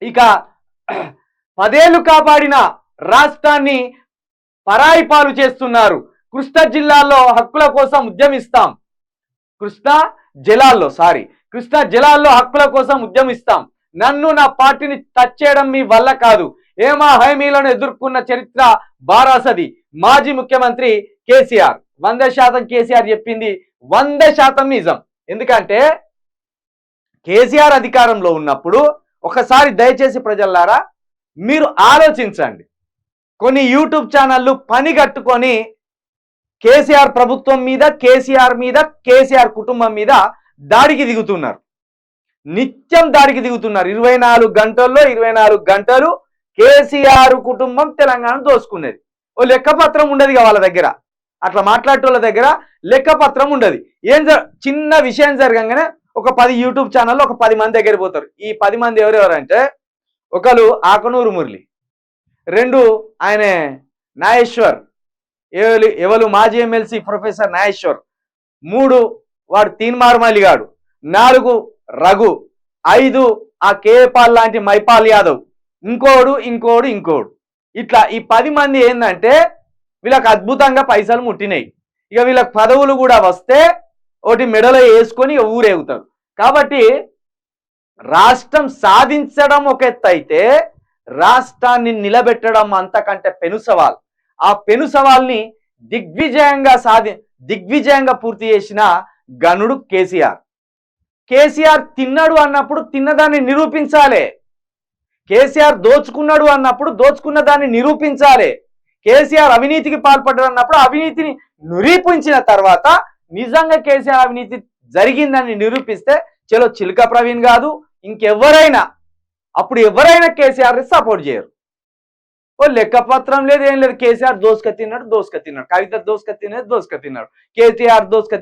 ఇక 10 ఏళ్లు కాపాడిన రాష్ట్రాన్ని పరాయి పాలు చేస్తున్నారు. కృష్ణా జిల్లాలో హక్కుల కోసం ఉద్యమిస్తాం. కృష్ణా జలాల్లో హక్కుల కోసం ఉద్యమిస్తాం. నన్ను నా పార్టీని టచ్ చేయడం మీ వల్ల కాదు. ఏమా హామీలను ఎదుర్కొన్న చరిత్ర బారాసది. మాజీ ముఖ్యమంత్రి కేసీఆర్. 100% కేసీఆర్ చెప్పింది 100% నిజం. ఎందుకంటే కేసీఆర్ అధికారంలో ఉన్నప్పుడు ఒకసారి దయచేసి ప్రజలారా మీరు ఆలోచించండి. కొన్ని యూట్యూబ్ ఛానళ్ళు పని కట్టుకొని కేసీఆర్ ప్రభుత్వం మీద, కేసీఆర్ కుటుంబం మీద దాడికి దిగుతున్నారు. నిత్యం దాడికి దిగుతున్నారు. 24 గంటల్లో 24 గంటలు కేసీఆర్ కుటుంబం తెలంగాణ దోసుకునేది. ఓ లెక్కపత్రం ఉండదు వాళ్ళ దగ్గర. అట్లా మాట్లాడేటోళ్ళ దగ్గర లెక్కపత్రం ఉండదు. చిన్న విషయం జరగంగానే ఒక 10 యూట్యూబ్ ఛానల్లో ఒక 10 మంది దగ్గర పోతారు. ఈ 10 మంది ఎవరెవరంటే, ఒకరు ఆకనూరు మురళి, 2 ఆయన నాగేశ్వర్, ఎవరు మాజీ ఎమ్మెల్సీ ప్రొఫెసర్ నాగేశ్వర్, 3 వాడు తీన్మార్మల్లి గాడు, 4 రఘు, 5 ఆ కేపాల్ లాంటి మైపాల్ యాదవ్, ఇంకోడు. ఇట్లా ఈ 10 మంది ఏంటంటే వీళ్ళకి అద్భుతంగా పైసలు ముట్టినాయి. ఇక వీళ్ళకి పదవులు కూడా వస్తే ఒకటి మెడలో వేసుకొని ఊరేగుతారు. కాబట్టి రాష్ట్రం సాధించడం ఒక ఎత్తు అయితే రాష్ట్రాన్ని నిలబెట్టడం అంతకంటే పెను సవాల్. ఆ పెను సవాల్ని దిగ్విజయంగా పూర్తి చేసిన గనుడు కేసీఆర్ తిన్నాడు అన్నప్పుడు తిన్నదాన్ని నిరూపించాలి. కేసీఆర్ దోచుకున్నాడు అన్నప్పుడు దోచుకున్న దాన్ని నిరూపించాలి. కేసీఆర్ అవినీతికి పాల్పడ్డాడు అన్నప్పుడు అవినీతిని నిరూపించిన తర్వాత నిజంగా కేసీఆర్ అవినీతి జరిగిందని నిరూపిస్తే చలో చిలుక ప్రవీణ్ కాదు ఇంకెవరైనా అప్పుడు ఎవరైనా కేసీఆర్ సపోర్ట్ చేయరు. ఓ లెక్కపత్రం లేదు, ఏం లేదు. కేసీఆర్ దోసుక తిన్నాడు, కవిత దోసుక తిన్నాడు, కేసీఆర్ దోసుక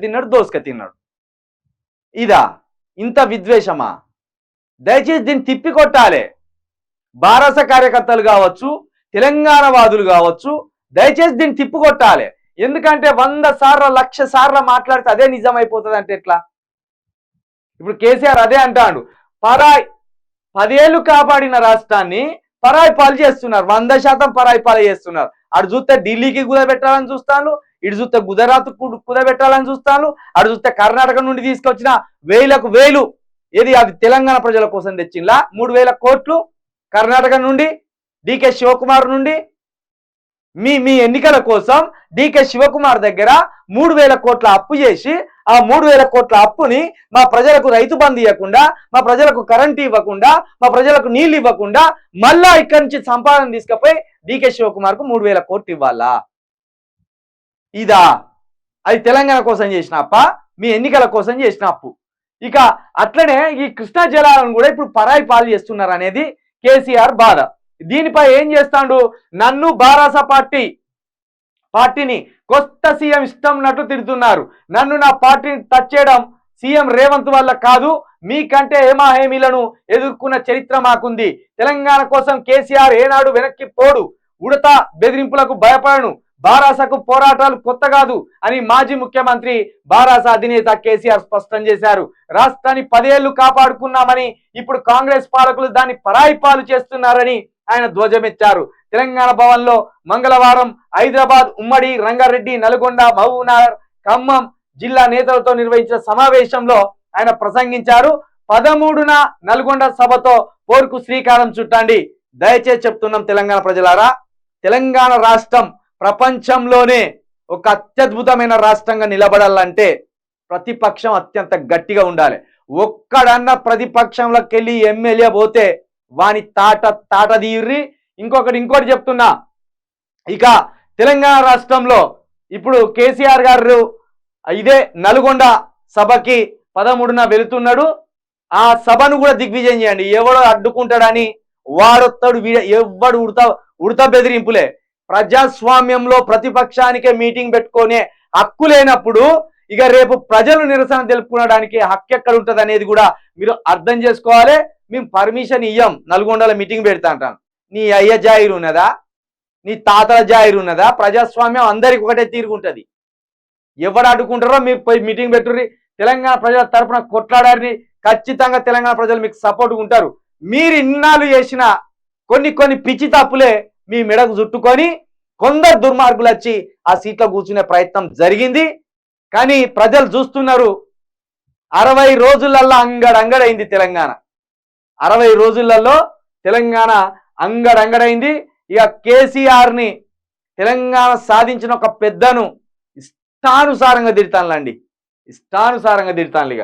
తిన్నాడు. ఇదా ఇంత విద్వేషమా? దయచేసి దీన్ని తిప్పికొట్టాలి. బారాస కార్యకర్తలు కావచ్చు, తెలంగాణ వాదులు కావచ్చు, దయచేసి దీన్ని తిప్పికొట్టాలి. ఎందుకంటే 100 సార్లు 1,00,000 సార్లు మాట్లాడితే అదే నిజం అయిపోతుంది అంటే ఎట్లా? ఇప్పుడు కేసీఆర్ అదే అంటాడు, 10 ఏళ్లు కాపాడిన రాష్ట్రాన్ని పరాయి పాలు చేస్తున్నారు, 100% పరాయి పాలు చేస్తున్నారు. అటు చూస్తే ఢిల్లీకి కుదబెట్టాలని చూస్తాను, ఇటు చూస్తే గుజరాత్ కుదబెట్టాలని చూస్తాను, అటు చూస్తే కర్ణాటక నుండి తీసుకొచ్చిన వేలు అది తెలంగాణ ప్రజల కోసం తెచ్చిందా 3,000 కోట్లు కర్ణాటక నుండి, డికే శివకుమార్ నుండి. మీ ఎన్నికల కోసం డికే శివకుమార్ దగ్గర 3,000 కోట్ల అప్పు చేసి ఆ 3,000 కోట్ల అప్పుని మా ప్రజలకు రైతు బంధు ఇవ్వకుండా, మా ప్రజలకు కరెంటు ఇవ్వకుండా, మా ప్రజలకు నీళ్లు ఇవ్వకుండా మళ్ళా ఇక్కడి నుంచి సంపాదన తీసుకుపోయి డికే శివకుమార్ కు 3,000 కోట్లు ఇవ్వాలా? ఇదా అది తెలంగాణ కోసం చేసిన అప్ప, మీ ఎన్నికల కోసం చేసిన అప్పు. ఇక అట్లనే ఈ కృష్ణా జలాలను కూడా ఇప్పుడు పరాయి పాలు చేస్తున్నారు అనేది కేసీఆర్ బాధ. దీనిపై ఏం చేస్తాడు? నన్ను బారాస పార్టీని కొత్త సీఎం ఇష్టం ఉన్నట్టు తిడుతున్నారు. నన్ను నా పార్టీని టచ్ చేయడం సీఎం రేవంత్ వల్ల కాదు, మీకంటే హామీలను ఎదుర్కొన్న చరిత్ర మాకుంది. తెలంగాణ కోసం కేసీఆర్ ఏనాడు వెనక్కి పోడు, ఉడత బెదిరింపులకు భయపడను, బారాసకు పోరాటాలు కొత్త కాదు అని మాజీ ముఖ్యమంత్రి బారాస అధినేత కేసీఆర్ స్పష్టం చేశారు. రాష్ట్రాన్ని 10 ఏళ్లు కాపాడుకున్నామని ఇప్పుడు కాంగ్రెస్ పాలకులు దాన్ని పరాయి పాలు చేస్తున్నారని ఆయన ధ్వజమెత్తారు. తెలంగాణ భవన్ లో మంగళవారం హైదరాబాద్, ఉమ్మడి రంగారెడ్డి, నల్గొండ, మహబూబ్నగర్, ఖమ్మం జిల్లా నేతలతో నిర్వహించిన సమావేశంలో ఆయన ప్రసంగించారు. 13న నల్గొండ సభతో పోరుకు శ్రీకారం చుట్టండి. దయచేసి చెప్తున్నాం తెలంగాణ ప్రజలారా, తెలంగాణ రాష్ట్రం ప్రపంచంలోనే ఒక అత్యద్భుతమైన రాష్ట్రంగా నిలబడాలంటే ప్రతిపక్షం అత్యంత గట్టిగా ఉండాలి. ఒక్కడన్న ప్రతిపక్షంలోకి వెళ్ళి ఎమ్మెల్యే పోతే వాని తాట తీర్రి. ఇంకోటి చెప్తున్నా, ఇక తెలంగాణ రాష్ట్రంలో ఇప్పుడు కేసీఆర్ గారు ఇదే నల్గొండ సభకి 13న వెళుతున్నాడు. ఆ సభను కూడా దిగ్విజయం చేయండి. ఎవడో అడ్డుకుంటాడని వాడొస్తాడు, ఎవడు ఉడత బెదిరింపులే. ప్రజాస్వామ్యంలో ప్రతిపక్షానికే మీటింగ్ పెట్టుకునే హక్కు లేనప్పుడు ఇక రేపు ప్రజలు నిరసన తెలుపుకోవడానికి హక్కు ఎక్కడ ఉంటుంది అనేది కూడా మీరు అర్థం చేసుకోవాలి. మేము పర్మిషన్ ఇయ్యం నల్గొండలో మీటింగ్ పెడతా అంటాను. నీ అయ్య జాయిరు ఉన్నదా, నీ తాతల జాయిరు ఉన్నదా? ప్రజాస్వామ్యం అందరికి ఒకటే తీరుగుంటది. ఎవరు అడ్డుకుంటారో మీరు పోయి మీటింగ్ పెట్టుర్రి. తెలంగాణ ప్రజల తరఫున కొట్లాడారని ఖచ్చితంగా తెలంగాణ ప్రజలు మీకు సపోర్ట్ ఉంటారు. మీరు ఇన్నాళ్ళు చేసిన కొన్ని పిచ్చి తప్పులే మీ మెడకు చుట్టుకొని కొందరు దుర్మార్గులు వచ్చి ఆ సీట్లో కూర్చునే ప్రయత్నం జరిగింది. కానీ ప్రజలు చూస్తున్నారు. 60 రోజులల్లో అంగడంగడైంది తెలంగాణ. 60 రోజులలో తెలంగాణ అంగడంగడైంది. ఇక కేసీఆర్ని తెలంగాణ సాధించిన ఒక పెద్దను ఇష్టానుసారంగా తిడతానులండి, ఇష్టానుసారంగా తిడతాను. ఇక